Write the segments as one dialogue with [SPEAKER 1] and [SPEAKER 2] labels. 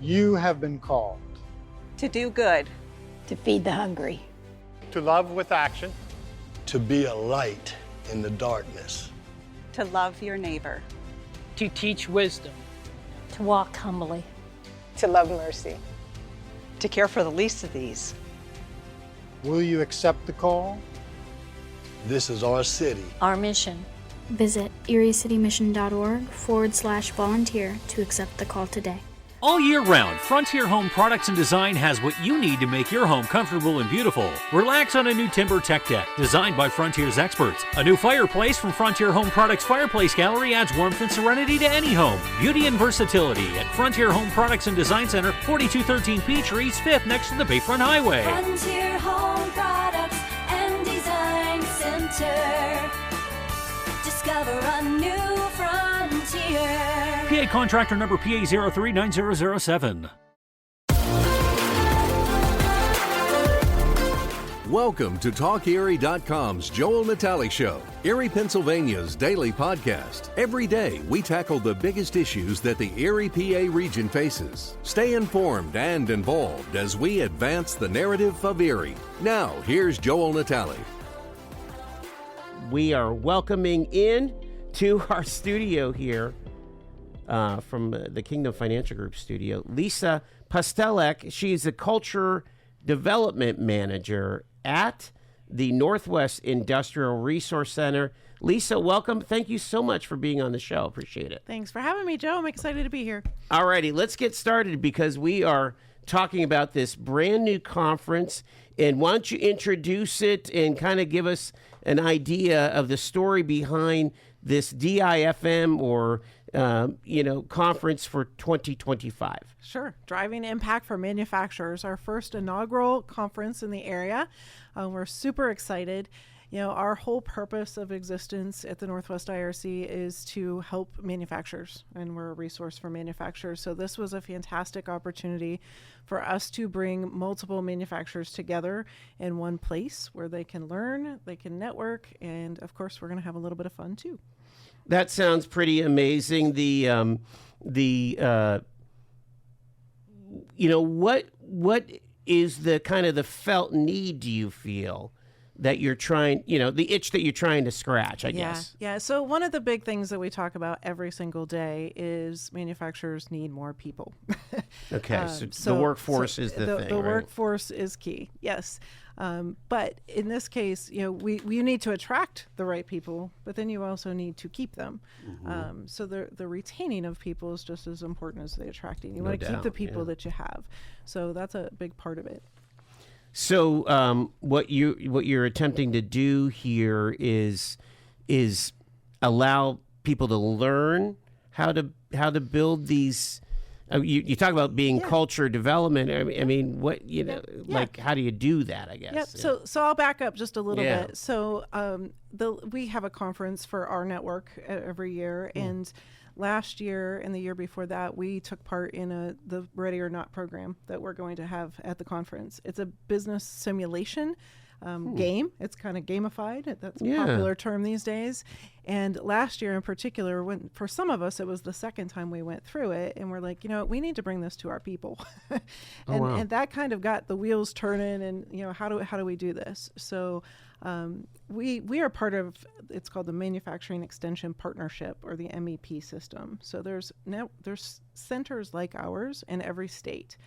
[SPEAKER 1] You have been called
[SPEAKER 2] to do good,
[SPEAKER 3] to feed the hungry,
[SPEAKER 4] to love with action,
[SPEAKER 5] to be a light in the darkness,
[SPEAKER 2] to love your neighbor,
[SPEAKER 6] to teach wisdom,
[SPEAKER 3] to walk humbly,
[SPEAKER 7] to love mercy,
[SPEAKER 8] to care for the least of these.
[SPEAKER 1] Will you accept the call?
[SPEAKER 5] This is our city.
[SPEAKER 9] Our mission. Visit eriecitymission.org/volunteer to accept the call today.
[SPEAKER 10] All year round, Frontier Home Products and Design has what you need to make your home comfortable and beautiful. Relax on a new timber tech deck designed by Frontier's experts. A new fireplace from Frontier Home Products Fireplace Gallery adds warmth and serenity to any home. Beauty and versatility at Frontier Home Products and Design Center, 4213 Peachtree, East 5th, next to the Bayfront Highway.
[SPEAKER 11] Frontier Home Products and Design Center. Discover a new frontier.
[SPEAKER 10] PA contractor number PA 039007.
[SPEAKER 12] Welcome to TalkErie.com's Joel Natale Show, Erie, Pennsylvania's daily podcast. Every day, we tackle the biggest issues that the Erie, PA region faces. Stay informed and involved as we advance the narrative of Erie. Now, here's Joel Natale.
[SPEAKER 13] We are welcoming in to our studio here from the Kingdom Financial Group studio, Lisa Pustelak. She's a Culture Development Manager at the Northwest Industrial Resource Center. Lisa, welcome. Thank you so much for being on the show. Appreciate it.
[SPEAKER 14] Thanks for having me, Joe. I'm excited to be here.
[SPEAKER 13] All righty, let's get started because we are talking about this brand new conference. And why don't you introduce it and kind of give us an idea of the story behind this DIFM or conference for 2025.
[SPEAKER 14] Sure. Driving Impact for Manufacturers, our first inaugural conference in the area. We're super excited. Our whole purpose of existence at the Northwest IRC is to help manufacturers, and we're a resource for manufacturers. So this was a fantastic opportunity for us to bring multiple manufacturers together in one place where they can learn, they can network, and of course, we're going to have a little bit of fun too.
[SPEAKER 13] That sounds pretty amazing. What is the kind of the felt need, do you feel, that you're trying, the itch that you're trying to scratch, I guess?
[SPEAKER 14] Yeah. So one of the big things that we talk about every single day is manufacturers need more people.
[SPEAKER 13] Okay. So the workforce is the thing,
[SPEAKER 14] The
[SPEAKER 13] right?
[SPEAKER 14] workforce is key. Yes. But in this case, we need to attract the right people, but then you also need to keep them. Mm-hmm. So the retaining of people is just as important as the attracting. You want to keep the people that you have. So that's a big part of it.
[SPEAKER 13] So what you're attempting to do here is allow people to learn how to build these. You talk about being culture development. I mean, what like how do you do that? I guess.
[SPEAKER 14] Yep. So I'll back up just a little bit. So we have a conference for our network every year, and last year and the year before that, we took part in the Ready or Not program that we're going to have at the conference. It's a business simulation game. It's kind of gamified. That's a popular term these days. And last year in particular, for some of us, it was the second time we went through it, and we're like, we need to bring this to our people. And that kind of got the wheels turning, and how do we do this? So we are part of, it's called the Manufacturing Extension Partnership, or the MEP system. So there's centers like ours in every state.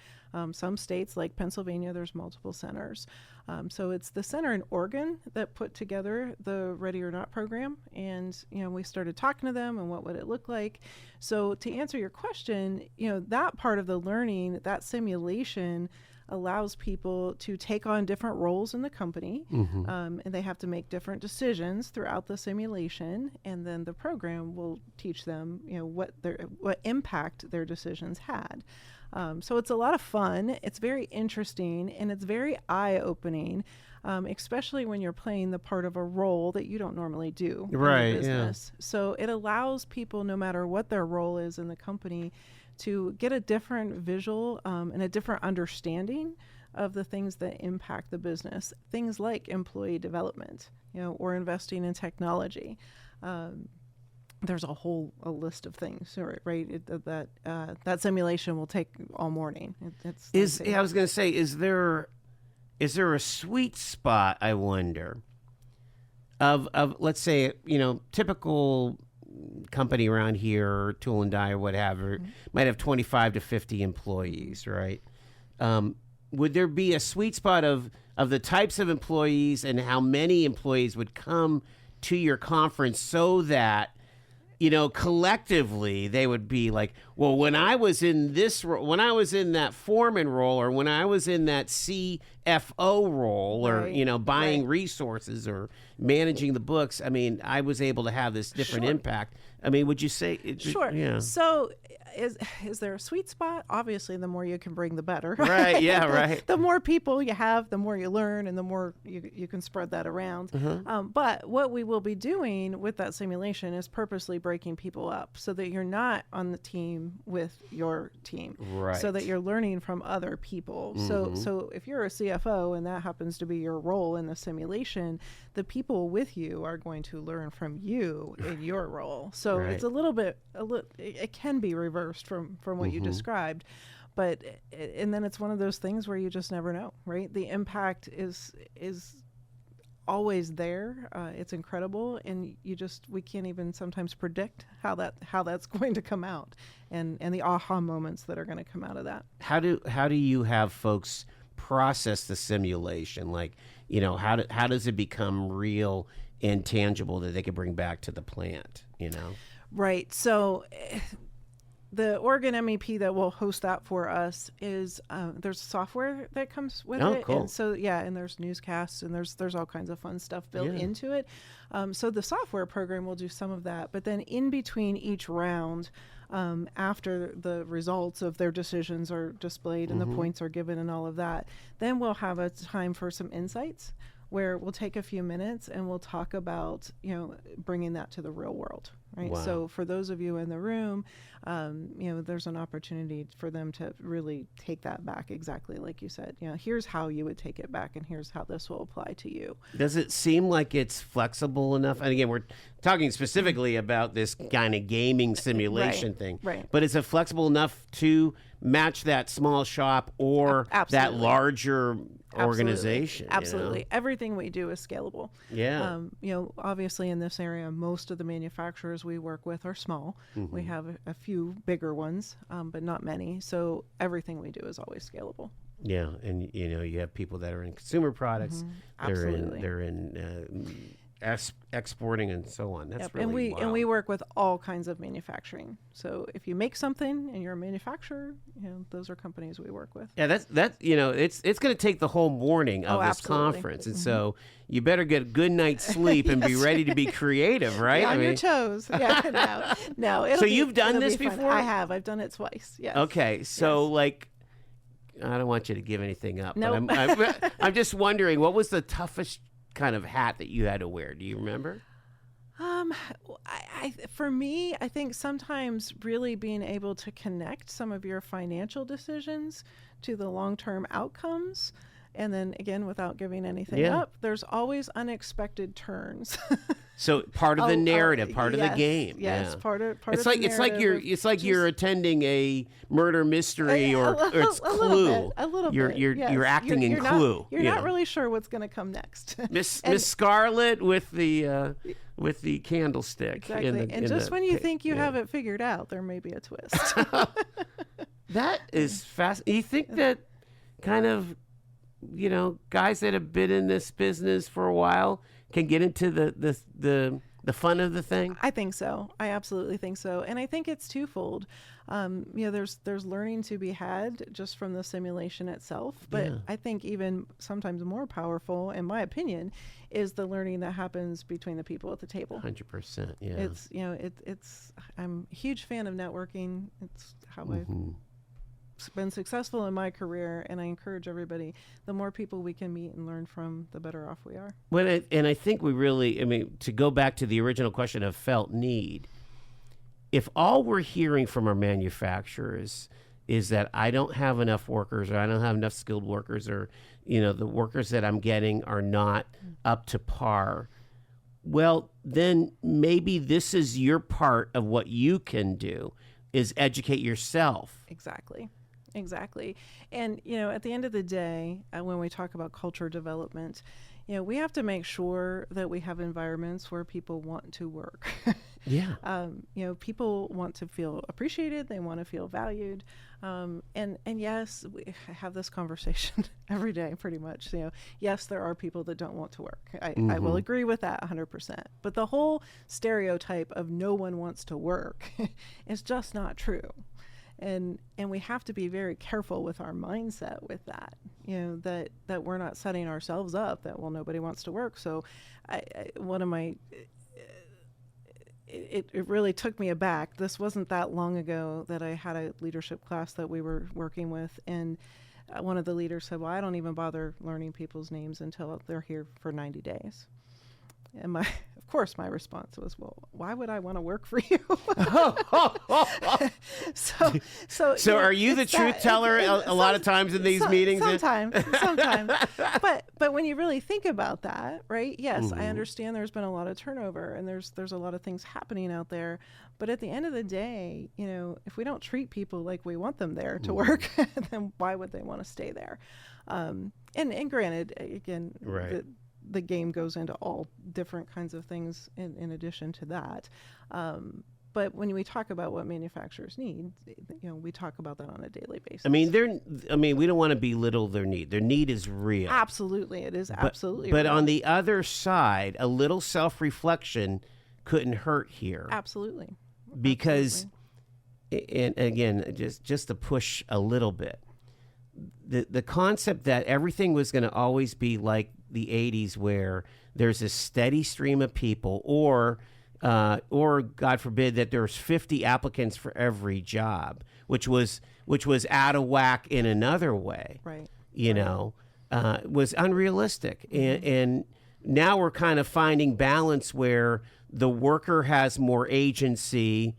[SPEAKER 14] Some states like Pennsylvania, there's multiple centers. So it's the center in Oregon that put together the Ready or Not program. And, we started talking to them and what would it look like. So to answer your question, that part of the learning, that simulation allows people to take on different roles in the company. Mm-hmm. And they have to make different decisions throughout the simulation. And then the program will teach them, what impact their decisions had. So it's a lot of fun. It's very interesting, and it's very eye-opening, especially when you're playing the part of a role that you don't normally do in the business. So it allows people, no matter what their role is in the company, to get a different visual and a different understanding of the things that impact the business. Things like employee development, or investing in technology. there's a list of things, right? That simulation will take all morning.
[SPEAKER 13] I was going to say, is there a sweet spot, I wonder, of let's say, typical company around here, Tool and Die or whatever, might have 25 to 50 employees, right? Would there be a sweet spot of the types of employees and how many employees would come to your conference so that, collectively they would be like, well, when I was in this role, when I was in that foreman role, or when I was in that CFO role, or, buying resources or managing the books, I was able to have this different impact. Would you say?
[SPEAKER 14] Sure.
[SPEAKER 13] Yeah.
[SPEAKER 14] So is there a sweet spot? Obviously, the more you can bring, the better.
[SPEAKER 13] Right. Yeah. Right.
[SPEAKER 14] The more people you have, the more you learn, and the more you can spread that around. But what we will be doing with that simulation is purposely breaking people up so that you're not on the team with your team.
[SPEAKER 13] Right.
[SPEAKER 14] So that you're learning from other people. So if you're a CFO and that happens to be your role in the simulation, the people with you are going to learn from you in your role. So it's it can be reversed from what you described, and then it's one of those things where you just never know, right? The impact is always there. It's incredible, and we can't even sometimes predict how that's going to come out, and the aha moments that are going to come out of that.
[SPEAKER 13] How do you have folks process the simulation? Like, how does it become real and tangible that they can bring back to the plant?
[SPEAKER 14] Right. So the Oregon MEP that will host that for us is there's software that comes with it.
[SPEAKER 13] Cool.
[SPEAKER 14] And so, and there's newscasts and there's all kinds of fun stuff built into it. So the software program will do some of that. But then in between each round, after the results of their decisions are displayed and the points are given and all of that, then we'll have a time for some insights where we'll take a few minutes and we'll talk about, bringing that to the real world, right?
[SPEAKER 13] Wow.
[SPEAKER 14] So for those of you in the room, there's an opportunity for them to really take that back exactly like you said. Here's how you would take it back, and here's how this will apply to you.
[SPEAKER 13] Does it seem like it's flexible enough? And again, we're talking specifically about this kind of gaming simulation thing.
[SPEAKER 14] Right.
[SPEAKER 13] But is it flexible enough to match that small shop or that larger organization?
[SPEAKER 14] Absolutely. Everything we do is scalable.
[SPEAKER 13] Yeah.
[SPEAKER 14] Obviously in this area, most of the manufacturers we work with are small. We have a few bigger ones, but not many. So everything we do is always scalable.
[SPEAKER 13] Yeah. And, you have people that are in consumer products.
[SPEAKER 14] Absolutely.
[SPEAKER 13] They're in exporting and so on. That's really
[SPEAKER 14] and we work with all kinds of manufacturing. So if you make something and you're a manufacturer, those are companies we work with.
[SPEAKER 13] Yeah, that's it's going to take the whole morning of this conference, and so you better get a good night's sleep and be ready to be creative, right?
[SPEAKER 14] On your toes. Yeah, no.
[SPEAKER 13] So you've done this before?
[SPEAKER 14] I have. I've done it twice. Yes.
[SPEAKER 13] Okay, so I don't want you to give anything up.
[SPEAKER 14] Nope.
[SPEAKER 13] But I'm just wondering, what was the toughest kind of hat that you had to wear? Do you remember?
[SPEAKER 14] For me, I think sometimes really being able to connect some of your financial decisions to the long-term outcomes, and then again, without giving anything up, there's always unexpected turns.
[SPEAKER 13] So part of the narrative, part of the game.
[SPEAKER 14] Yes, part of
[SPEAKER 13] it's
[SPEAKER 14] the
[SPEAKER 13] like
[SPEAKER 14] narrative.
[SPEAKER 13] it's like you're attending a murder mystery or it's Clue.
[SPEAKER 14] A little
[SPEAKER 13] bit. You're acting in Clue.
[SPEAKER 14] You're not really sure what's going to come next.
[SPEAKER 13] Miss Scarlet with the candlestick.
[SPEAKER 14] Exactly. Just when you think you have it figured out, there may be a twist.
[SPEAKER 13] That is fascinating. You think that kind of, guys that have been in this business for a while can get into the fun of the thing?
[SPEAKER 14] I think so. I absolutely think so. And I think it's twofold. There's learning to be had just from the simulation itself, but I think even sometimes more powerful, in my opinion, is the learning that happens between the people at the table.
[SPEAKER 13] 100%. Yeah.
[SPEAKER 14] It's I'm a huge fan of networking. It's how I've been successful in my career, and I encourage everybody, the more people we can meet and learn from, the better off we are.
[SPEAKER 13] Well, and I think we really, to go back to the original question of felt need, if all we're hearing from our manufacturers is that I don't have enough workers, or I don't have enough skilled workers, or the workers that I'm getting are not up to par, well, then maybe this is your part of what you can do, is educate yourself.
[SPEAKER 14] Exactly. And, at the end of the day, when we talk about culture development, we have to make sure that we have environments where people want to work.
[SPEAKER 13] Yeah.
[SPEAKER 14] People want to feel appreciated. They want to feel valued. And yes, we have this conversation every day, pretty much. Yes, there are people that don't want to work. I will agree with that 100%. But the whole stereotype of no one wants to work is just not true. And we have to be very careful with our mindset with that, that we're not setting ourselves up that, well, nobody wants to work. So it really took me aback. This wasn't that long ago that I had a leadership class that we were working with, and one of the leaders said, well, I don't even bother learning people's names until they're here for 90 days. And of course, my response was, well, why would I want to work for you? So
[SPEAKER 13] are you the truth teller a lot of times in these meetings?
[SPEAKER 14] Sometimes. But when you really think about that, right? Yes, I understand there's been a lot of turnover and there's a lot of things happening out there. But at the end of the day, if we don't treat people like we want them there to work, then why would they want to stay there? And granted, again,
[SPEAKER 13] right.
[SPEAKER 14] The game goes into all different kinds of things in addition to that. But when we talk about what manufacturers need, we talk about that on a daily basis.
[SPEAKER 13] I mean, we don't want to belittle their need. Their need is real.
[SPEAKER 14] Absolutely, it is absolutely
[SPEAKER 13] But
[SPEAKER 14] real.
[SPEAKER 13] on the other side, a little self-reflection couldn't hurt here.
[SPEAKER 14] Absolutely.
[SPEAKER 13] Because, and again, just to push a little bit, the concept that everything was going to always be like the 80s, where there's a steady stream of people, or God forbid that there's 50 applicants for every job, which was out of whack in another way.
[SPEAKER 14] Right.
[SPEAKER 13] Was unrealistic. And now we're kind of finding balance where the worker has more agency,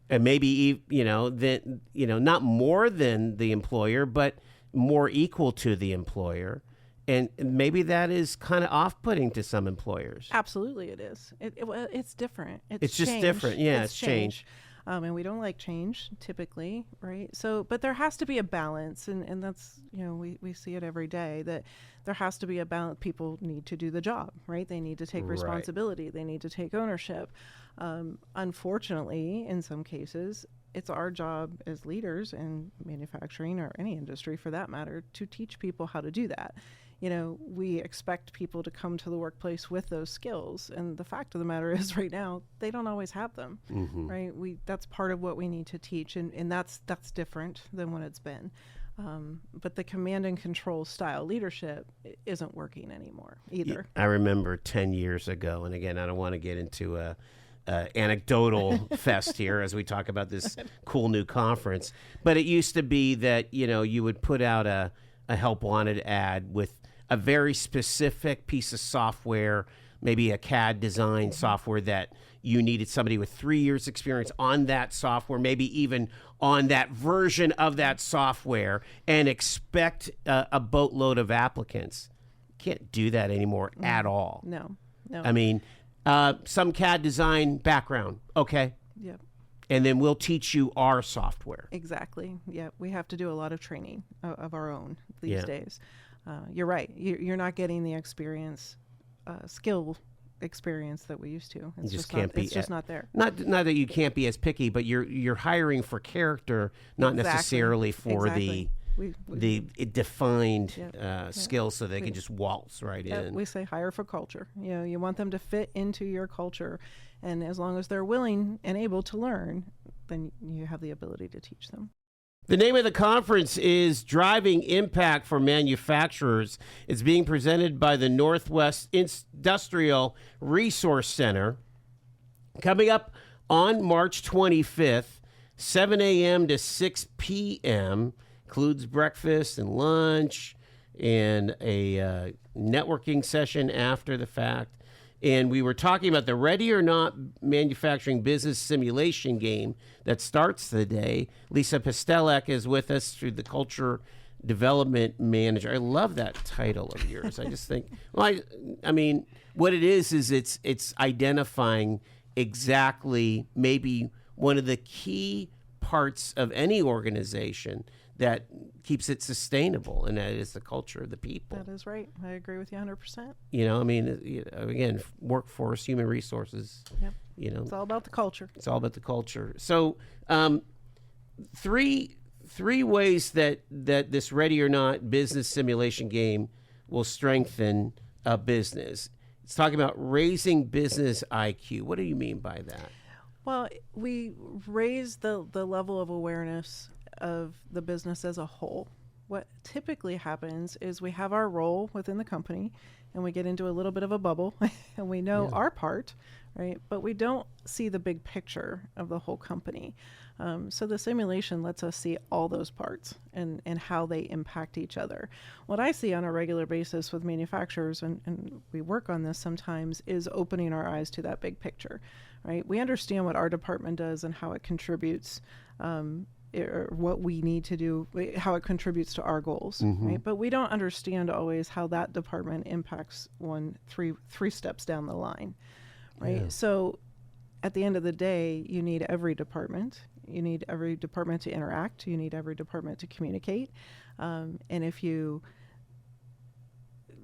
[SPEAKER 13] and maybe not more than the employer, but more equal to the employer. And maybe that is kind of off-putting to some employers.
[SPEAKER 14] Absolutely, it is. It's different.
[SPEAKER 13] It's just
[SPEAKER 14] change.
[SPEAKER 13] different. Yeah, it's change.
[SPEAKER 14] And we don't like change typically, right? So, but there has to be a balance, and that's, we see it every day, that there has to be a balance. People need to do the job, right? They need to take responsibility. They need to take ownership. Unfortunately, in some cases, it's our job as leaders in manufacturing, or any industry for that matter, to teach people how to do that. We expect people to come to the workplace with those skills, and the fact of the matter is, right now, they don't always have them, right? That's part of what we need to teach, and that's different than what it's been. But the command and control style leadership isn't working anymore either.
[SPEAKER 13] I remember 10 years ago, and again, I don't want to get into a anecdotal fest here as we talk about this cool new conference, but it used to be that you would put out a help wanted ad with a very specific piece of software, maybe a CAD design software that you needed somebody with 3 years experience on that software, maybe even on that version of that software, and expect a boatload of applicants. Can't do that anymore at all.
[SPEAKER 14] No.
[SPEAKER 13] I mean, some CAD design background, okay.
[SPEAKER 14] Yep.
[SPEAKER 13] And then we'll teach you our software.
[SPEAKER 14] Exactly. Yeah, we have to do a lot of training of our own these days. You're right. You're not getting the experience, skill experience that we used to. It's just not there.
[SPEAKER 13] Not that you can't be as picky, but you're hiring for character, not necessarily for the defined skills, so they can just waltz right in.
[SPEAKER 14] We say hire for culture. You want them to fit into your culture, and as long as they're willing and able to learn, then you have the ability to teach them.
[SPEAKER 13] The name of the conference is Driving Impact for Manufacturers. It's being presented by the Northwest Industrial Resource Center. Coming up on March 25th, 7 a.m. to 6 p.m., includes breakfast and lunch and a networking session after the fact. And we were talking about the Ready or Not manufacturing business simulation game that starts the day. Lisa Pustelak is with us through the culture development manager. I love that title of yours. I just think, well, I mean, what it is it's identifying exactly maybe one of the key parts of any organization that keeps it sustainable, and that is the culture of the people.
[SPEAKER 14] That is right. I agree with you 100%.
[SPEAKER 13] You know, I mean, again, workforce, human resources.
[SPEAKER 14] Yep.
[SPEAKER 13] You know,
[SPEAKER 14] it's all about the culture.
[SPEAKER 13] It's all about the culture. So, three ways that this Ready or Not business simulation game will strengthen a business. It's talking about raising business IQ. What do you mean by that?
[SPEAKER 14] Well, we raise the level of awareness of the business as a whole. What typically happens is we have our role within the company and we get into a little bit of a bubble and we know our part, right? But we don't see the big picture of the whole company. So the simulation lets us see all those parts and how they impact each other. What I see on a regular basis with manufacturers, and we work on this sometimes, is opening our eyes to that big picture, right? We understand what our department does and how it contributes, or what we need to do, how it contributes to our goals, right? But we don't understand always how that department impacts three steps down the line, right? Yeah. So at the end of the day, you need every department. You need every department to interact. You need every department to communicate. And if you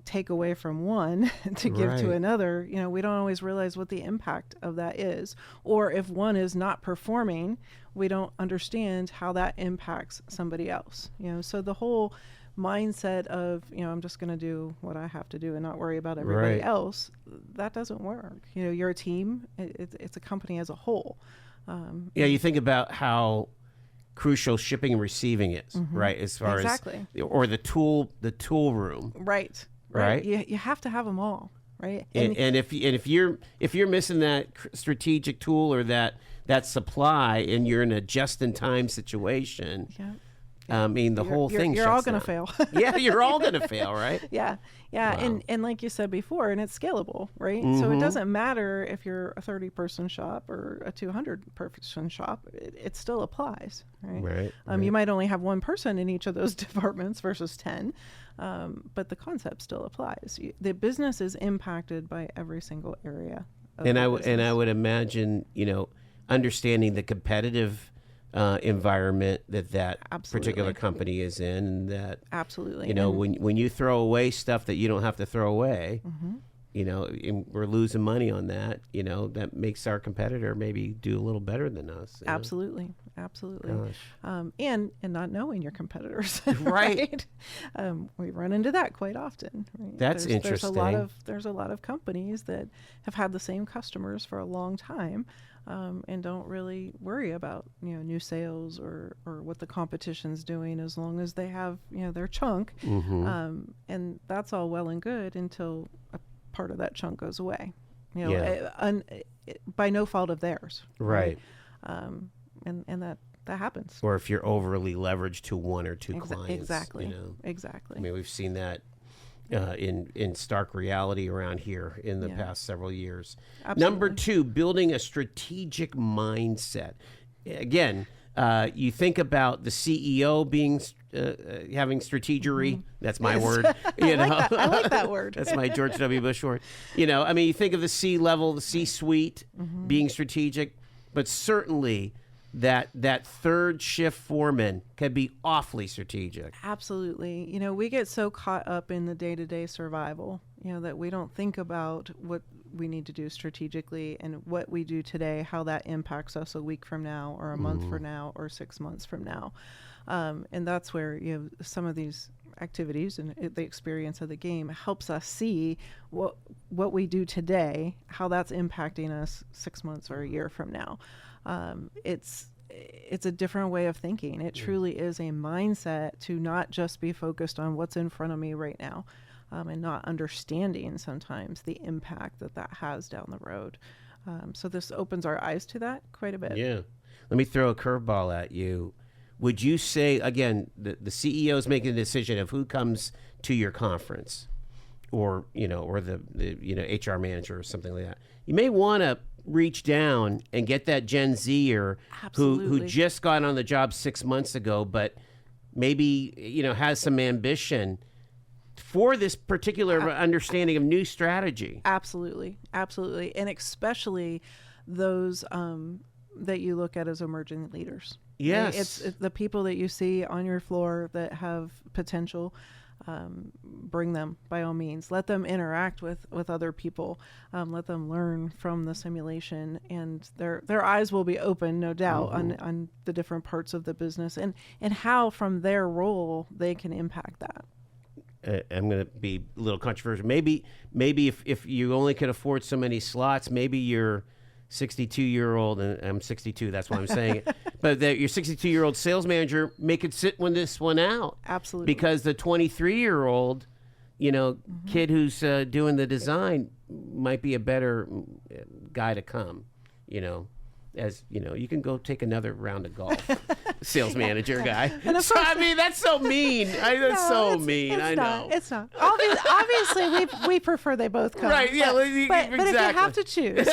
[SPEAKER 14] take away from one to give to another, you know, we don't always realize what the impact of that is. Or if one is not performing, we don't understand how that impacts somebody else. You know, so the whole mindset of, you know, I'm just going to do what I have to do and not worry about everybody else, that doesn't work. You know, you're a team. It's a company as a whole.
[SPEAKER 13] Yeah, you think about how crucial shipping and receiving is, right? As far as or the tool room,
[SPEAKER 14] right? You have to have them all, right?
[SPEAKER 13] And if you're missing that strategic tool or that supply, and you're in a just-in-time situation, I mean, the whole thing.
[SPEAKER 14] You're all going to fail.
[SPEAKER 13] Yeah, you're all going to fail, right?
[SPEAKER 14] Yeah. Wow. And like you said before, and it's scalable, right? So it doesn't matter if you're a 30-person shop or a 200-person shop. It still applies, right? You might only have one person in each of those departments versus 10, but the concept still applies. The business is impacted by every single area.
[SPEAKER 13] And I would imagine, you know, understanding the competitive environment that particular company is in, and that you know, when you throw away stuff that you don't have to throw away, you know, and we're losing money on that, you know, that makes our competitor maybe do a little better than us.
[SPEAKER 14] Absolutely. And not knowing your competitors,
[SPEAKER 13] right?
[SPEAKER 14] We run into that quite often. Right?
[SPEAKER 13] That's interesting.
[SPEAKER 14] There's a lot of companies that have had the same customers for a long time. And don't really worry about, you know, new sales or what the competition's doing, as long as they have, you know, their chunk. And that's all well and good until a part of that chunk goes away, you know, by no fault of theirs.
[SPEAKER 13] Right.
[SPEAKER 14] And that happens.
[SPEAKER 13] Or if you're overly leveraged to one or two clients.
[SPEAKER 14] Exactly.
[SPEAKER 13] You know?
[SPEAKER 14] Exactly.
[SPEAKER 13] I mean, we've seen that in stark reality around here in the past several years.
[SPEAKER 14] Absolutely.
[SPEAKER 13] Number 2, building a strategic mindset. Again, you think about the CEO being having strategery. That's my word. You know,
[SPEAKER 14] I like that word.
[SPEAKER 13] That's my George W. Bush word. You know, I mean, you think of the C-level, the C-suite being strategic, but certainly that third shift foreman can be awfully strategic.
[SPEAKER 14] Absolutely. You know, we get so caught up in the day-to-day survival, you know, that we don't think about what we need to do strategically and what we do today, how that impacts us a week from now or a month from now or 6 months from now. And that's where, you know, some of these activities and the experience of the game helps us see what we do today, how that's impacting us 6 months or a year from now. It's a different way of thinking. It truly is a mindset to not just be focused on what's in front of me right now, and not understanding sometimes the impact that has down the road. So this opens our eyes to that quite a bit.
[SPEAKER 13] Yeah. Let me throw a curveball at you. Would you say, again, the CEO is making a decision of who comes to your conference, or, you know, or the you know, HR manager or something like that? You may want to reach down and get that Gen Zer who just got on the job 6 months ago, but maybe, has some ambition for this particular understanding of new strategy.
[SPEAKER 14] Absolutely. And especially those that you look at as emerging leaders.
[SPEAKER 13] Yes.
[SPEAKER 14] It's the people that you see on your floor that have potential. Bring them by all means. Let them interact with other people. Let them learn from the simulation, and their eyes will be open, no doubt, on the different parts of the business and how from their role they can impact that.
[SPEAKER 13] I'm going to be a little controversial. Maybe if you only could afford so many slots, maybe you're 62-year-old, and I'm 62, that's why I'm saying it, but that your 62-year-old sales manager may could sit this one out.
[SPEAKER 14] Absolutely.
[SPEAKER 13] Because the 23-year-old, kid who's doing the design might be a better guy to come, as you can go take another round of golf. Sales manager guy. So, that's so mean. That's so mean. I know.
[SPEAKER 14] It's not. Obviously, we prefer they both come.
[SPEAKER 13] Right, yeah.
[SPEAKER 14] But
[SPEAKER 13] Exactly.
[SPEAKER 14] if you have to choose.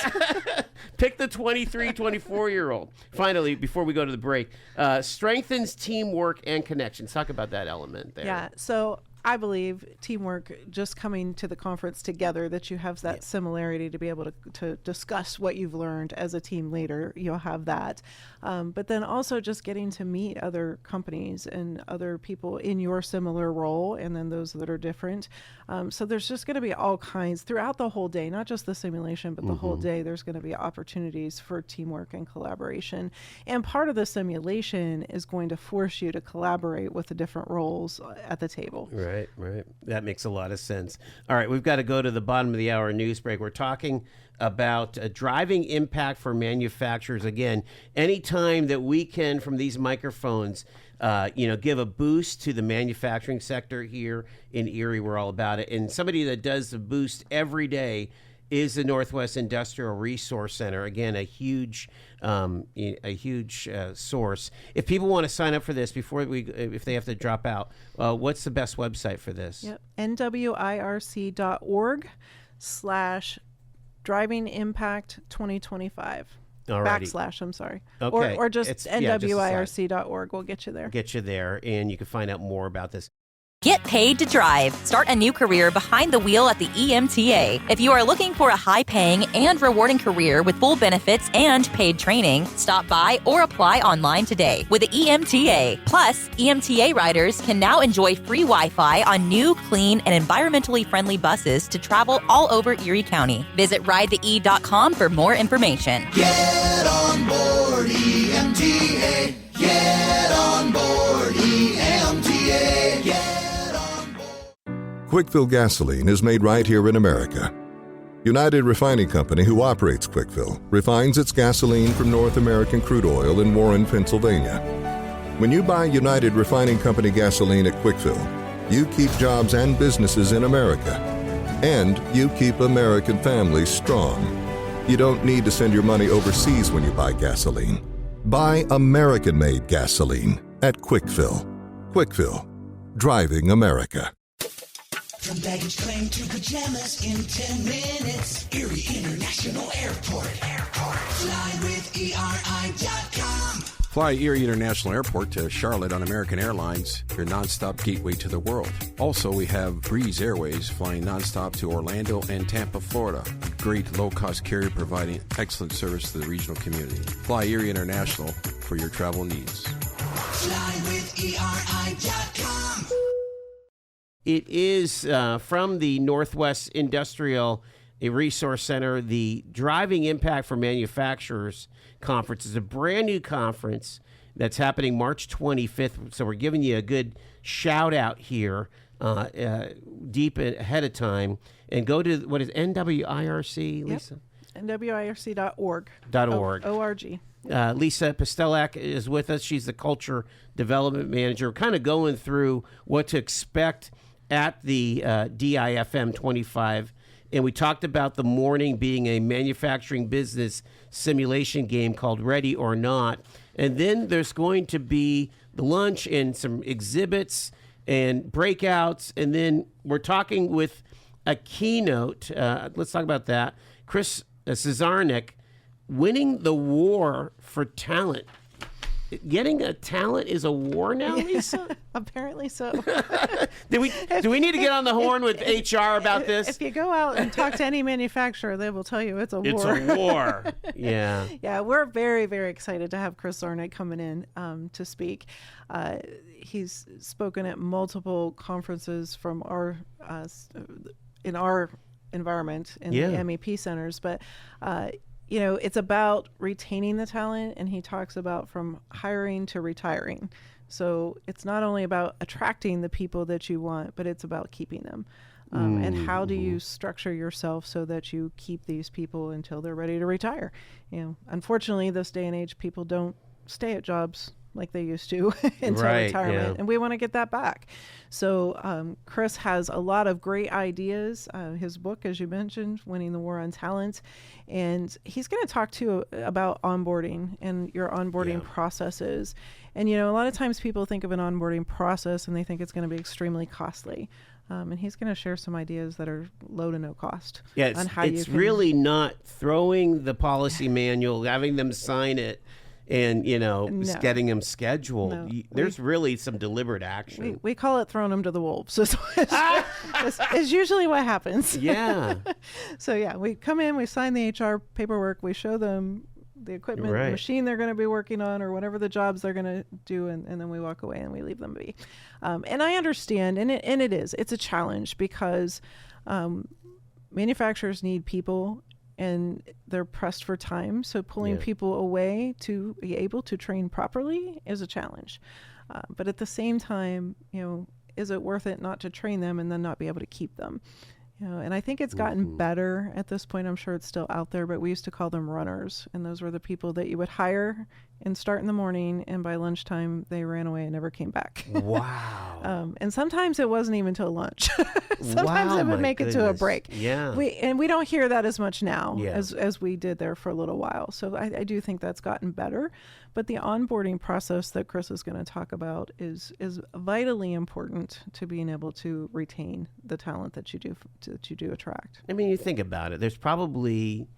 [SPEAKER 13] Pick the 23, 24-year-old. Finally, before we go to the break, strengthens teamwork and connections. Talk about that element there.
[SPEAKER 14] Yeah, so I believe teamwork, just coming to the conference together, that you have that similarity to be able to discuss what you've learned as a team leader. You'll have that. But then also just getting to meet other companies and other people in your similar role, and then those that are different. So there's just going to be all kinds throughout the whole day, not just the simulation, but the whole day. There's going to be opportunities for teamwork and collaboration. And part of the simulation is going to force you to collaborate with the different roles at the table.
[SPEAKER 13] Right. That makes a lot of sense. All right, we've got to go to the bottom of the hour news break. We're talking about driving impact for manufacturers. Again, anytime that we can, from these microphones, give a boost to the manufacturing sector here in Erie, we're all about it. And somebody that does the boost every day is the Northwest Industrial Resource Center. Again, a huge source. If people want to sign up for this if they have to drop out, what's the best website for this?
[SPEAKER 14] Yep, NWIRC.org/Driving Impact 2025. Backslash, I'm sorry.
[SPEAKER 13] Okay.
[SPEAKER 14] Or just NWIRC.org will get you there.
[SPEAKER 13] Get you there, and you can find out more about this.
[SPEAKER 15] Get paid to drive. Start a new career behind the wheel at the EMTA. If you are looking for a high-paying and rewarding career with full benefits and paid training, stop by or apply online today with the EMTA. Plus, EMTA riders can now enjoy free Wi-Fi on new, clean, and environmentally friendly buses to travel all over Erie County. Visit ridethee.com for more information.
[SPEAKER 16] Get on board EMTA. Get on board EMTA.
[SPEAKER 17] Quickfill gasoline is made right here in America. United Refining Company, who operates Quickfill, refines its gasoline from North American crude oil in Warren, Pennsylvania. When you buy United Refining Company gasoline at Quickfill, you keep jobs and businesses in America. And you keep American families strong. You don't need to send your money overseas when you buy gasoline. Buy American-made gasoline at Quickfill. Quickfill, driving America.
[SPEAKER 16] From baggage claim to pajamas in 10 minutes. Erie International Airport. Fly with ERI.com.
[SPEAKER 18] Fly Erie International Airport to Charlotte on American Airlines, your nonstop gateway to the world. Also, we have Breeze Airways flying nonstop to Orlando and Tampa, Florida. A great low-cost carrier providing excellent service to the regional community. Fly Erie International for your travel needs.
[SPEAKER 16] Fly with ERI.com.
[SPEAKER 13] It is from the Northwest Industrial Resource Center. The Driving Impact for Manufacturers Conference is a brand new conference that's happening March 25th. So we're giving you a good shout out here deep ahead of time. And go to, what is NWIRC, Lisa?
[SPEAKER 14] Yep. NWIRC.org. O-R-G.
[SPEAKER 13] Lisa Pustelak is with us. She's the Culture Development Manager. We're kind of going through what to expect at the DIFM 25. And we talked about the morning being a manufacturing business simulation game called Ready or Not. And then there's going to be the lunch and some exhibits and breakouts. And then we're talking with a keynote. Let's talk about that. Chris Cesarnik, winning the war for talent. getting a talent is a war now, Lisa?
[SPEAKER 14] Apparently so.
[SPEAKER 13] Do we need to get on the horn with HR about this?
[SPEAKER 14] If you go out and talk to any manufacturer, they will tell you it's a war.
[SPEAKER 13] It's a war. Yeah.
[SPEAKER 14] Yeah, we're very, very excited to have Chris Zarnik coming in to speak. He's spoken at multiple conferences from in our environment in the MEP centers, but it's about retaining the talent, and he talks about from hiring to retiring. So it's not only about attracting the people that you want, but it's about keeping them. And how do you structure yourself so that you keep these people until they're ready to retire? Unfortunately, this day and age, people don't stay at jobs like they used to until retirement, and we want to get that back. So Chris has a lot of great ideas. His book, as you mentioned, Winning the War on Talent, and he's going to talk too about onboarding and your onboarding processes. And a lot of times people think of an onboarding process and they think it's going to be extremely costly. And he's going to share some ideas that are low to no cost.
[SPEAKER 13] Yeah, it's really not throwing the policy manual, having them sign it, and just getting them scheduled.
[SPEAKER 14] No.
[SPEAKER 13] There's really some deliberate action.
[SPEAKER 14] We call it throwing them to the wolves. It's usually what happens.
[SPEAKER 13] Yeah.
[SPEAKER 14] So we come in, we sign the HR paperwork, we show them the equipment, the machine they're going to be working on, or whatever the jobs they're going to do, and then we walk away and we leave them be. And I understand, and it's a challenge because manufacturers need people, and they're pressed for time. So pulling people away to be able to train properly is a challenge. But at the same time, is it worth it not to train them and then not be able to keep them? And I think it's gotten better at this point. I'm sure it's still out there, but we used to call them runners. And those were the people that you would hire and start in the morning, and by lunchtime they ran away and never came back.
[SPEAKER 13] Wow.
[SPEAKER 14] And sometimes it wasn't even till lunch. Sometimes it would make it to a break.
[SPEAKER 13] Yeah.
[SPEAKER 14] We don't hear that as much now as we did there for a little while. So I do think that's gotten better. But the onboarding process that Chris is going to talk about is vitally important to being able to retain the talent that you do attract.
[SPEAKER 13] I mean, you think about it. There's probably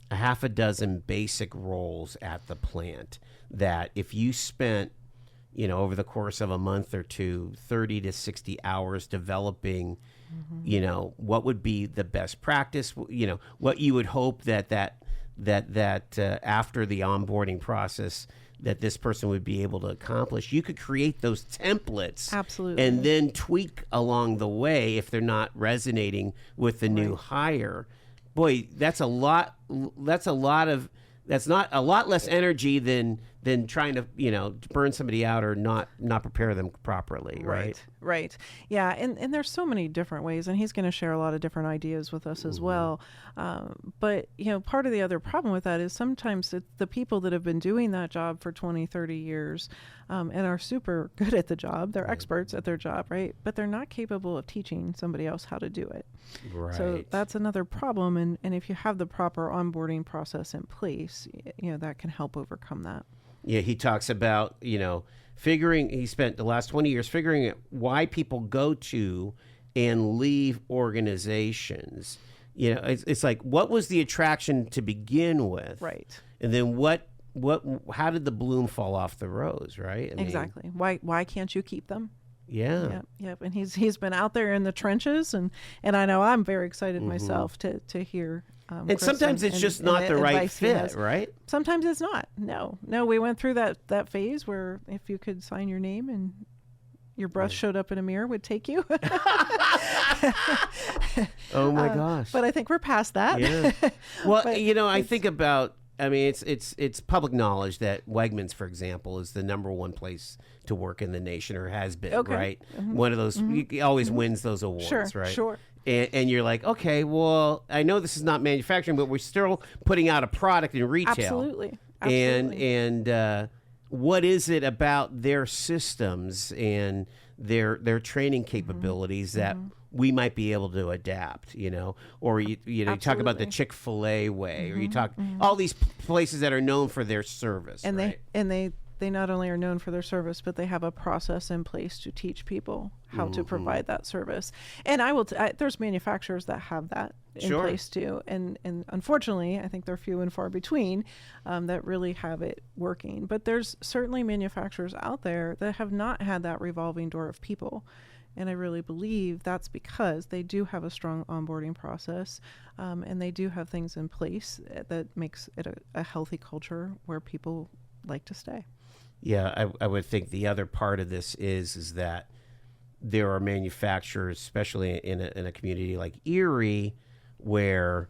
[SPEAKER 13] a half a dozen basic roles at the plant that if you spent, over the course of a month or two, 30 to 60 hours developing, what would be the best practice, what you would hope that after the onboarding process that this person would be able to accomplish. You could create those templates.
[SPEAKER 14] Absolutely.
[SPEAKER 13] And then tweak along the way if they're not resonating with the new hire. Boy, that's not a lot less energy than trying to, burn somebody out or not prepare them properly, right?
[SPEAKER 14] Right. Yeah, and there's so many different ways, and he's going to share a lot of different ideas with us as well. But, part of the other problem with that is sometimes the people that have been doing that job for 20, 30 years and are super good at the job, they're experts at their job, right? But they're not capable of teaching somebody else how to do it.
[SPEAKER 13] Right.
[SPEAKER 14] So that's another problem, and if you have the proper onboarding process in place, that can help overcome that.
[SPEAKER 13] Yeah, he talks about, he spent the last 20 years figuring out why people go to and leave organizations. It's like, what was the attraction to begin with?
[SPEAKER 14] Right.
[SPEAKER 13] And then how did the bloom fall off the rose, right?
[SPEAKER 14] Exactly. Why can't you keep them?
[SPEAKER 13] Yeah.
[SPEAKER 14] Yep. And he's been out there in the trenches, and I know I'm very excited myself to hear.
[SPEAKER 13] And
[SPEAKER 14] Chris
[SPEAKER 13] sometimes it's just not the right fit, right?
[SPEAKER 14] Sometimes it's not. No, we went through that phase where if you could sign your name and your breath showed up in a mirror, would take you.
[SPEAKER 13] Oh my gosh.
[SPEAKER 14] But I think we're past that.
[SPEAKER 13] Yeah. Well, I think about, it's public knowledge that Wegmans, for example, is the number one place to work in the nation, or has been, right?
[SPEAKER 14] Mm-hmm.
[SPEAKER 13] One of those, he always wins those awards, right?
[SPEAKER 14] Sure.
[SPEAKER 13] And you're like, okay, well, I know this is not manufacturing, but we're still putting out a product in retail.
[SPEAKER 14] Absolutely.
[SPEAKER 13] And what is it about their systems and their training capabilities that we might be able to adapt, or you talk about the Chick-fil-A way, or you talk all these places that are known for their service,
[SPEAKER 14] and
[SPEAKER 13] right?
[SPEAKER 14] they not only are known for their service, but they have a process in place to teach people how to provide that service. And there's manufacturers that have that in
[SPEAKER 13] Sure.
[SPEAKER 14] place too. And unfortunately, I think they're few and far between that really have it working. But there's certainly manufacturers out there that have not had that revolving door of people. And I really believe that's because they do have a strong onboarding process, and they do have things in place that makes it a healthy culture where people like to stay.
[SPEAKER 13] Yeah, I would think the other part of this is that there are manufacturers, especially in a community like Erie, where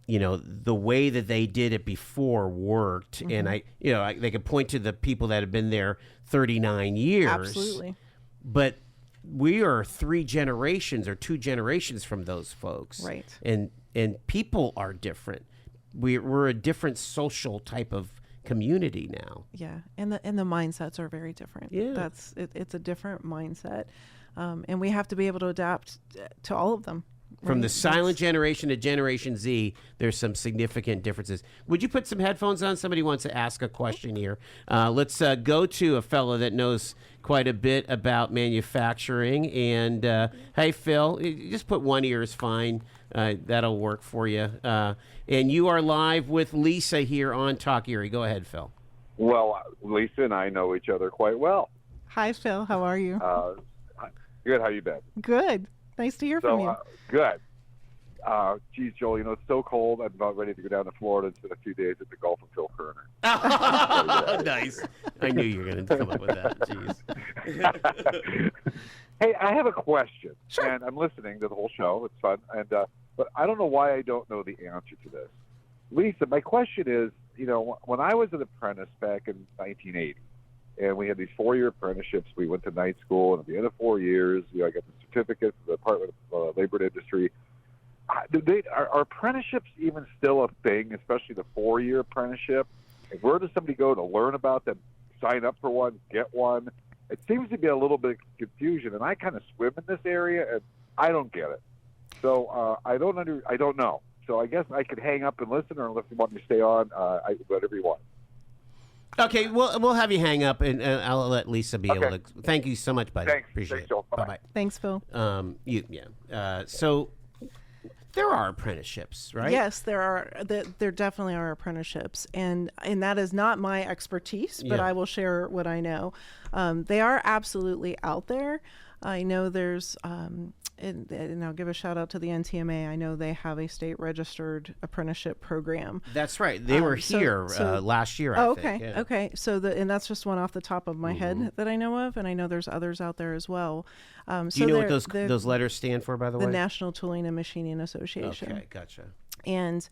[SPEAKER 13] the way that they did it before worked, and they could point to the people that have been there 39 years.
[SPEAKER 14] Absolutely.
[SPEAKER 13] But we are 3 generations or 2 generations from those folks,
[SPEAKER 14] right?
[SPEAKER 13] And people are different. We're a different social type of community now.
[SPEAKER 14] Yeah, and the mindsets are very different.
[SPEAKER 13] Yeah,
[SPEAKER 14] it's a different mindset, and we have to be able to adapt to all of them.
[SPEAKER 13] From the silent generation to Generation Z, there's some significant differences. Would you put some headphones on? Somebody wants to ask a question here. Let's go to a fellow that knows quite a bit about manufacturing. And hey, Phil, just put one ear is fine. That'll work for you. And you are live with Lisa here on Talk Erie. Go ahead, Phil.
[SPEAKER 19] Well, Lisa and I know each other quite well.
[SPEAKER 14] Hi, Phil. How are you?
[SPEAKER 19] Good. How you been?
[SPEAKER 14] Good. Nice to hear from you.
[SPEAKER 19] Good. Geez, Joel, it's so cold. I'm about ready to go down to Florida and spend a few days at the Gulf of Phil Kerner.
[SPEAKER 13] Nice. I knew you were going to come up with that. Jeez.
[SPEAKER 19] Hey, I have a question.
[SPEAKER 14] Sure.
[SPEAKER 19] And I'm listening to the whole show. It's fun. And but I don't know why I don't know the answer to this. Lisa, my question is, when I was an apprentice back in 1980, and we had these 4-year apprenticeships. We went to night school, and at the end of 4 years, I got the certificate from the Department of Labor and Industry. Are apprenticeships even still a thing, especially the 4-year apprenticeship? And where does somebody go to learn about them, sign up for one, get one? It seems to be a little bit of confusion, and I kind of swim in this area, and I don't get it. So I don't know. So I guess I could hang up and listen, or if you want me to stay on, whatever you want.
[SPEAKER 13] Okay, we'll have you hang up, and I'll let Lisa be able to. Thank you so much, buddy.
[SPEAKER 19] Thanks.
[SPEAKER 13] Appreciate
[SPEAKER 19] Joel.
[SPEAKER 13] it. Bye-bye.
[SPEAKER 14] Thanks, Phil.
[SPEAKER 13] So there are apprenticeships, right?
[SPEAKER 14] Yes, there are. There definitely are apprenticeships, and that is not my expertise, but I will share what I know. They are absolutely out there. I know there's, and I'll give a shout out to the NTMA. I know they have a state registered apprenticeship program.
[SPEAKER 13] That's right. They were here last year, I think. Yeah.
[SPEAKER 14] Okay. So and that's just one off the top of my head that I know of, and I know there's others out there as well.
[SPEAKER 13] Do you know what those letters stand for, by the way?
[SPEAKER 14] The National Tooling and Machining Association.
[SPEAKER 13] Okay, gotcha.
[SPEAKER 14] And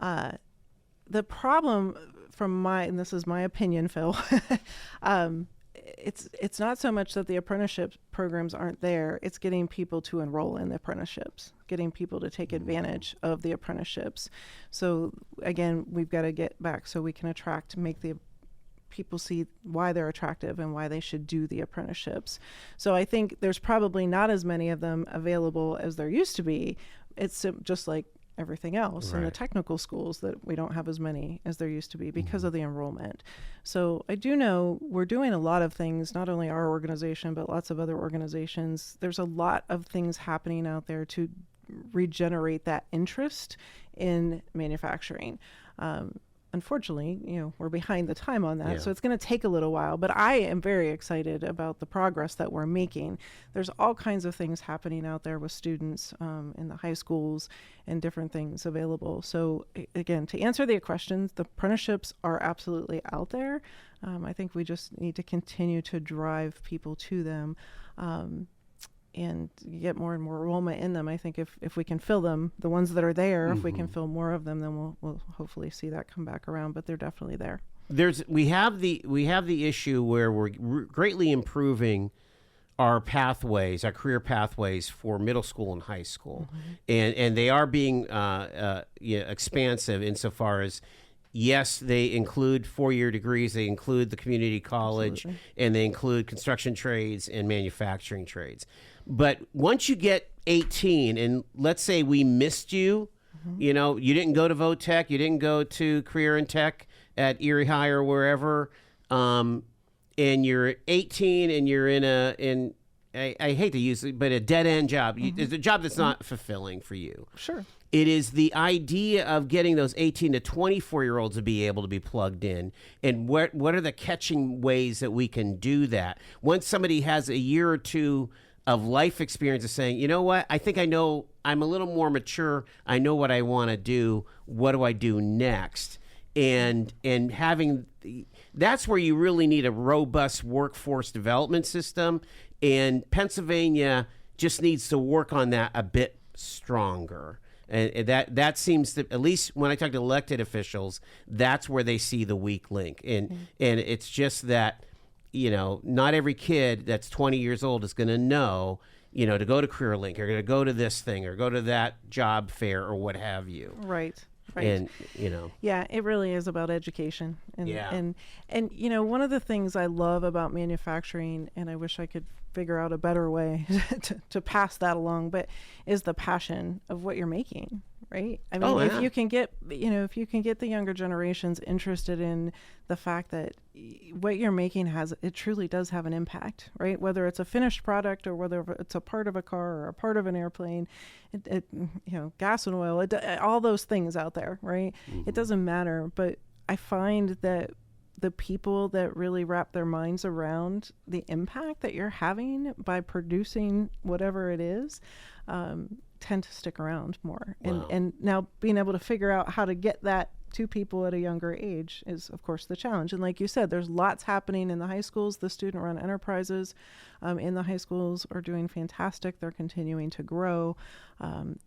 [SPEAKER 14] the problem and this is my opinion, Phil, it's not so much that the apprenticeship programs aren't there. It's getting people to enroll in the apprenticeships, getting people to take advantage of the apprenticeships. So again, we've got to get back so we can make the people see why they're attractive and why they should do the apprenticeships. So I think there's probably not as many of them available as there used to be. It's just like everything else in the technical schools, that we don't have as many as there used to be because of the enrollment. So I do know we're doing a lot of things, not only our organization, but lots of other organizations. There's a lot of things happening out there to regenerate that interest in manufacturing. Unfortunately, we're behind the time on that, so it's going to take a little while, but I am very excited about the progress that we're making. There's all kinds of things happening out there with students in the high schools and different things available. So again, to answer the questions, the apprenticeships are absolutely out there. I think we just need to continue to drive people to them and get more and more enrollment in them. I think if we can fill them, the ones that are there, if we can fill more of them, then we'll hopefully see that come back around. But they're definitely there.
[SPEAKER 13] We have the issue where we're greatly improving our pathways, our career pathways for middle school and high school, and they are being expansive insofar as, yes, they include 4-year degrees, they include the community college, and they include construction trades and manufacturing trades. But once you get 18, and let's say we missed you, you didn't go to VOTech, you didn't go to Career and Tech at Erie High or wherever, and you're 18 and you're I hate to use it, but a dead-end job. It's a job that's not fulfilling for you.
[SPEAKER 14] Sure.
[SPEAKER 13] It is the idea of getting those 18 to 24-year-olds to be able to be plugged in. And what are the catching ways that we can do that? Once somebody has a year or two of life experience of saying, you know what, I think I know, I'm a little more mature, I know what I want to do, what do I do next? And having, that's where you really need a robust workforce development system. And Pennsylvania just needs to work on that a bit stronger. And that seems to, at least when I talk to elected officials, that's where they see the weak link. And it's just that, not every kid that's 20 years old is going to know, to go to CareerLink or to go to this thing or go to that job fair or what have you.
[SPEAKER 14] Right.
[SPEAKER 13] And,
[SPEAKER 14] Yeah, it really is about education. And one of the things I love about manufacturing, and I wish I could figure out a better way to pass that along, but is the passion of what you're making, right? I mean, if you can get, if you can get the younger generations interested in the fact that what you're making it truly does have an impact, right? Whether it's a finished product or whether it's a part of a car or a part of an airplane, gas and oil, all those things out there, right? Mm-hmm. It doesn't matter, but I find that the people that really wrap their minds around the impact that you're having by producing whatever it is tend to stick around more.
[SPEAKER 13] Wow.
[SPEAKER 14] And now being able to figure out how to get that to people at a younger age is, of course, the challenge. And like you said, there's lots happening in the high schools. The student-run enterprises in the high schools are doing fantastic. They're continuing to grow.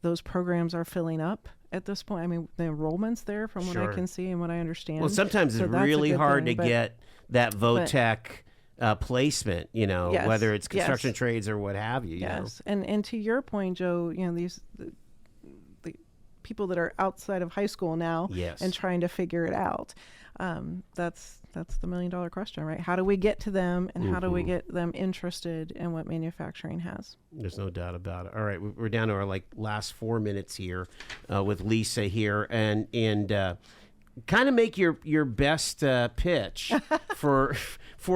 [SPEAKER 14] Those programs are filling up at this point. I mean, the enrollment's there from what I can see and what I understand.
[SPEAKER 13] Well, sometimes it's really hard to get that VOTEC placement,
[SPEAKER 14] Yes,
[SPEAKER 13] whether it's construction trades or what have you.
[SPEAKER 14] Yes. And to your point, Joe, these the people that are outside of high school now and trying to figure it out. That's the $1 million question, right? How do we get to them, and how do we get them interested in what manufacturing has?
[SPEAKER 13] There's no doubt about it. All right, we're down to our last 4 minutes here with Lisa here, and kind of make your best pitch for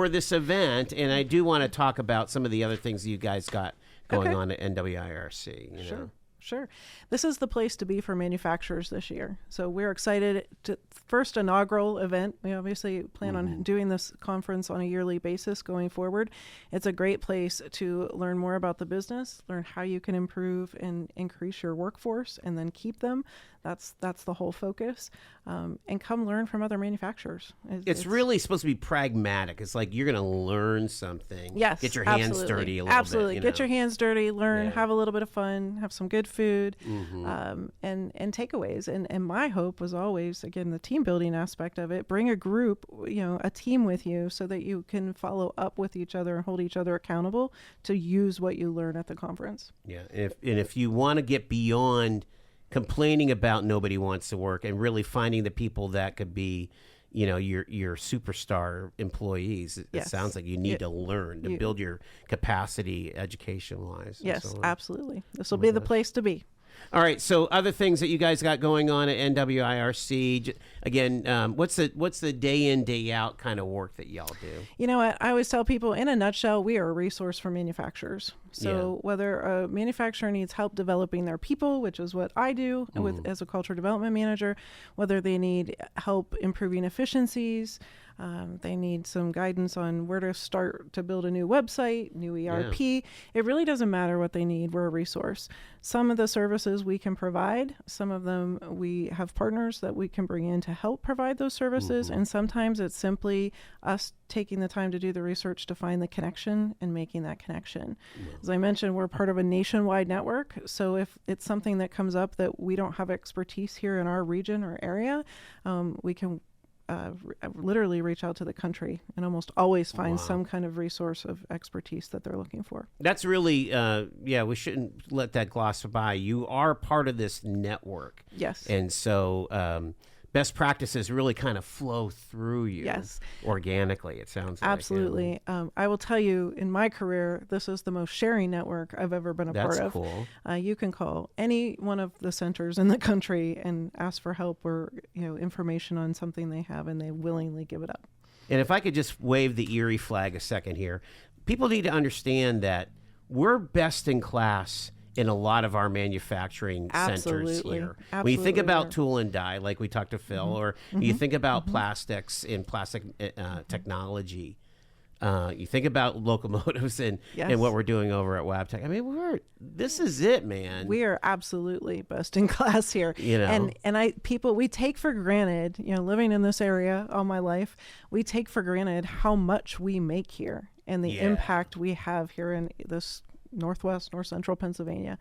[SPEAKER 13] this event. And I do want to talk about some of the other things you guys got going on at NWIRC.
[SPEAKER 14] Sure. Sure. This is the place to be for manufacturers this year. So we're excited to first inaugural event. We obviously plan on doing this conference on a yearly basis going forward. It's a great place to learn more about the business, learn how you can improve and increase your workforce and then keep them. That's the whole focus. And come learn from other manufacturers.
[SPEAKER 13] It's really supposed to be pragmatic. It's like you're going to learn something.
[SPEAKER 14] Yes,
[SPEAKER 13] get your hands dirty a little bit.
[SPEAKER 14] Absolutely. Get your hands dirty, learn, have a little bit of fun, have some good food, and takeaways. And my hope was always, again, the team building aspect of it. Bring a group, a team with you so that you can follow up with each other and hold each other accountable to use what you learn at the conference.
[SPEAKER 13] Yeah. And if you want to get beyond complaining about nobody wants to work and really finding the people that could be, your superstar employees. It sounds like you need to learn to build your capacity education-wise.
[SPEAKER 14] Yes, absolutely. This will be the place to be.
[SPEAKER 13] All right. So other things that you guys got going on at NWIRC, again, what's the day in, day out kind of work that y'all do?
[SPEAKER 14] You know what? I always tell people, in a nutshell, we are a resource for manufacturers. So whether a manufacturer needs help developing their people, which is what I do as a culture development manager, whether they need help improving efficiencies, they need some guidance on where to start to build a new website, new ERP. It really doesn't matter what they need. We're a resource. Some of the services we can provide. Some of them we have partners that we can bring in to help provide those services. And sometimes it's simply us taking the time to do the research to find the connection and making that connection. As I mentioned, we're part of a nationwide network. So if it's something that comes up that we don't have expertise here in our region or area, we can literally reach out to the country and almost always find some kind of resource of expertise that they're looking for.
[SPEAKER 13] That's really, we shouldn't let that gloss by. You are part of this network.
[SPEAKER 14] Yes.
[SPEAKER 13] And so best practices really kind of flow through you organically, it sounds like.
[SPEAKER 14] Absolutely. I will tell you, in my career, this is the most sharing network I've ever been a part of.
[SPEAKER 13] That's cool.
[SPEAKER 14] You can call any one of the centers in the country and ask for help or information on something they have, and they willingly give it up.
[SPEAKER 13] And if I could just wave the Erie flag a second here, people need to understand that we're best in class in a lot of our manufacturing centers here. When you think about tool and die, like we talked to Phil, or you think about plastics and plastic technology, you think about locomotives and what we're doing over at Wabtec. I mean, this is it, man.
[SPEAKER 14] We are absolutely best in class here. We take for granted, living in this area all my life, we take for granted how much we make here and the impact we have here in this north central Pennsylvania,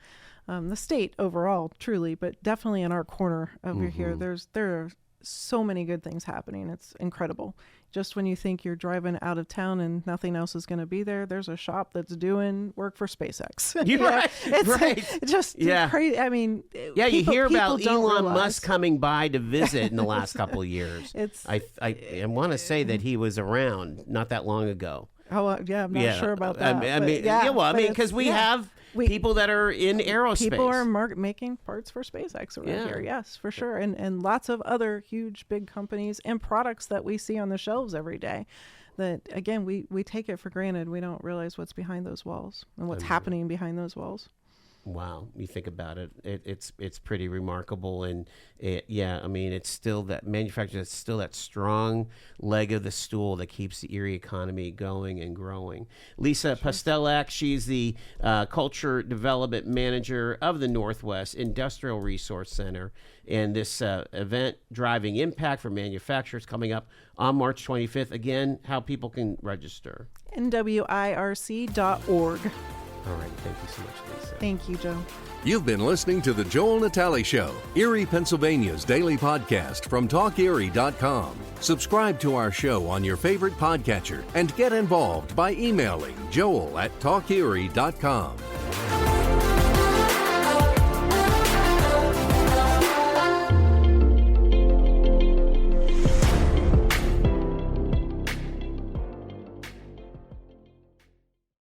[SPEAKER 14] the state overall, truly, but definitely in our corner over here. There are so many good things happening. It's incredible. Just when you think you're driving out of town and nothing else is going to be there, there's a shop that's doing work for SpaceX. It's just crazy. I mean,
[SPEAKER 13] you hear about Elon Musk coming by to visit in the last couple of years. I want to say that he was around not that long ago.
[SPEAKER 14] Oh, I'm not sure about that.
[SPEAKER 13] Because we have people that are in aerospace.
[SPEAKER 14] People are making parts for SpaceX around here, yes, for sure. And lots of other huge, big companies and products that we see on the shelves every day that, again, we take it for granted. We don't realize what's behind those walls and what's happening behind those walls.
[SPEAKER 13] Wow, you think about it, it's pretty remarkable, and it's still that manufacturing. It's still that strong leg of the stool that keeps the Erie economy going and growing. Lisa Pustelak, she's the Culture Development Manager of the Northwest Industrial Resource Center, and this event, Driving Impact for Manufacturers, coming up on March 25th. Again, how people can register.
[SPEAKER 14] NWIRC.org.
[SPEAKER 13] All right. Thank you so much, Lisa.
[SPEAKER 14] Thank you, Joe.
[SPEAKER 12] You've been listening to The Joel Natale Show, Erie, Pennsylvania's daily podcast from TalkErie.com. Subscribe to our show on your favorite podcatcher and get involved by emailing Joel@TalkErie.com.